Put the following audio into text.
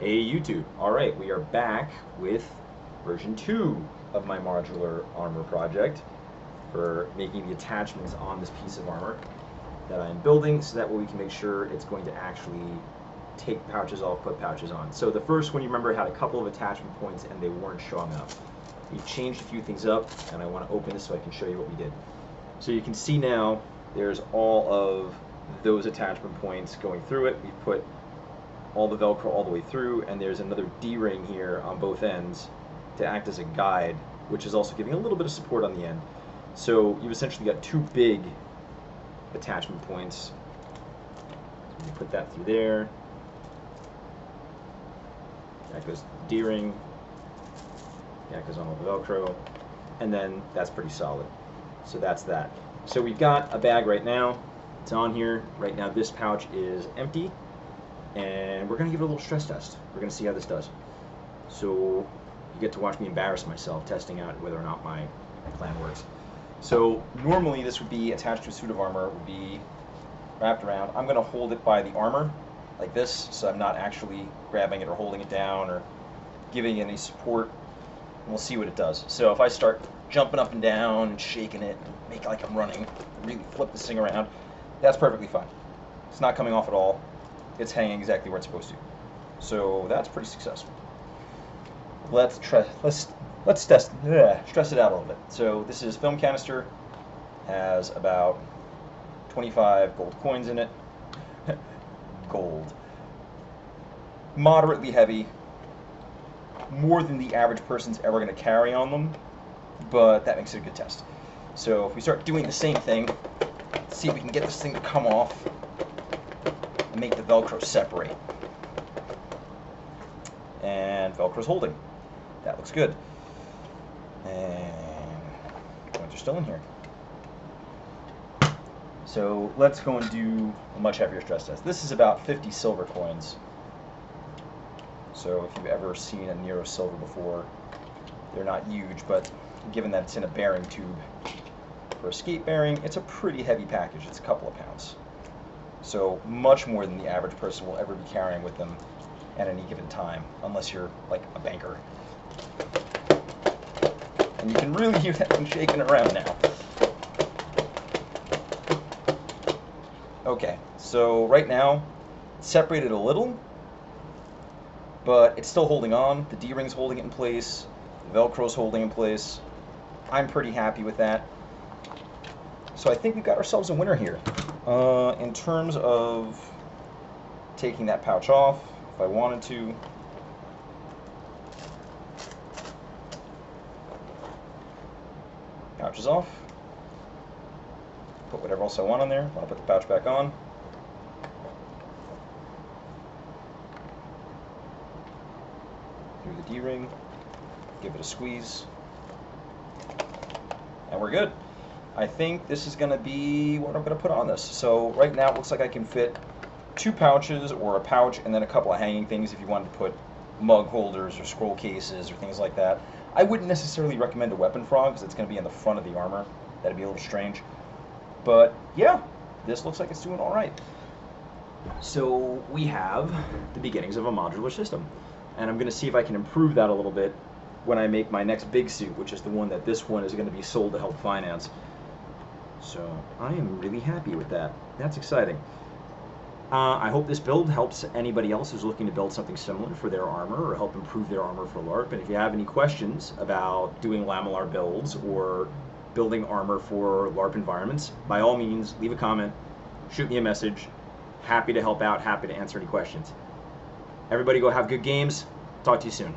Hey YouTube. Alright, we are back with version 2 of my modular armor project for making the attachments on this piece of armor that I'm building so that way we can make sure it's going to actually take pouches off, put pouches on. So the first one, you remember, had a couple of attachment points and they weren't showing up. We've changed a few things up and I want to open this so I can show you what we did. So you can see now there's all of those attachment points going through it. We've put all the velcro all the way through, and there's another D-ring here on both ends to act as a guide, which is also giving a little bit of support on the end. So you've essentially got two big attachment points. So you put that through there. That goes to the D-ring. That goes on all the velcro, and then that's pretty solid. So that's that. So we've got a bag right now. It's on here right now. This pouch is empty, and we're going to give it a little stress test. We're going to see how this does. So you get to watch me embarrass myself testing out whether or not my plan works. So normally this would be attached to a suit of armor, it would be wrapped around. I'm going to hold it by the armor like this, so I'm not actually grabbing it or holding it down or giving it any support. And we'll see what it does. So if I start jumping up and down and shaking it and make like I'm running, really flip this thing around, that's perfectly fine. It's not coming off at all. It's hanging exactly where it's supposed to. So that's pretty successful. Let's stress it out a little bit. So this is film canister, has about 25 gold coins in it. Gold. Moderately heavy, more than the average person's ever going to carry on them, but that makes it a good test. So if we start doing the same thing, let's see if we can get this thing to come off and make the velcro separate. And velcro's holding. That looks good. And coins are still in here. So let's go and do a much heavier stress test. This is about 50 silver coins. So if you've ever seen a Nero silver before, they're not huge, but given that it's in a bearing tube for a skate bearing, it's a pretty heavy package. It's a couple of pounds. So much more than the average person will ever be carrying with them at any given time, unless you're like a banker. And you can really hear that thing shaking around now. Okay, so right now, it's separated a little, but it's still holding on. The D-ring's holding it in place. The Velcro's holding in place. I'm pretty happy with that. So I think we've got ourselves a winner here. In terms of taking that pouch off, if I wanted to, pouch is off. Put whatever else I want on there. I'll put the pouch back on. Through the D-ring, give it a squeeze, and we're good. I think this is going to be what I'm going to put on this. So right now it looks like I can fit two pouches or a pouch and then a couple of hanging things if you wanted to put mug holders or scroll cases or things like that. I wouldn't necessarily recommend a weapon frog because it's going to be in the front of the armor. That'd be a little strange. But yeah, this looks like it's doing all right. So we have the beginnings of a modular system. And I'm going to see if I can improve that a little bit when I make my next big suit, which is the one that this one is going to be sold to help finance. So I am really happy with that. That's exciting. I hope this build helps anybody else who's looking to build something similar for their armor or help improve their armor for LARP. And if you have any questions about doing lamellar builds or building armor for LARP environments, by all means, leave a comment, shoot me a message. Happy to help out, happy to answer any questions. Everybody go have good games. Talk to you soon.